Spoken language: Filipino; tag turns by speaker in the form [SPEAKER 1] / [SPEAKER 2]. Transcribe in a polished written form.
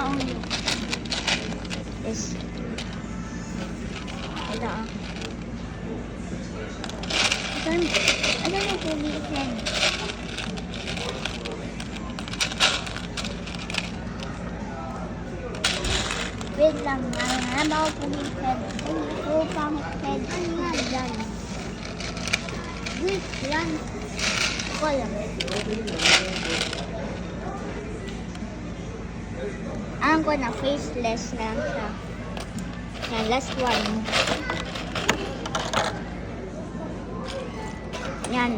[SPEAKER 1] baong yun.
[SPEAKER 2] Yes.
[SPEAKER 1] Ito ah. Ito yung pulitin. Wait lang, ano ba ako pulitin? Puro pangit head. Ano nga dyan? Wait lang. Ako lang. Alam ko na faceless lang siya. Yan, last one. Yan.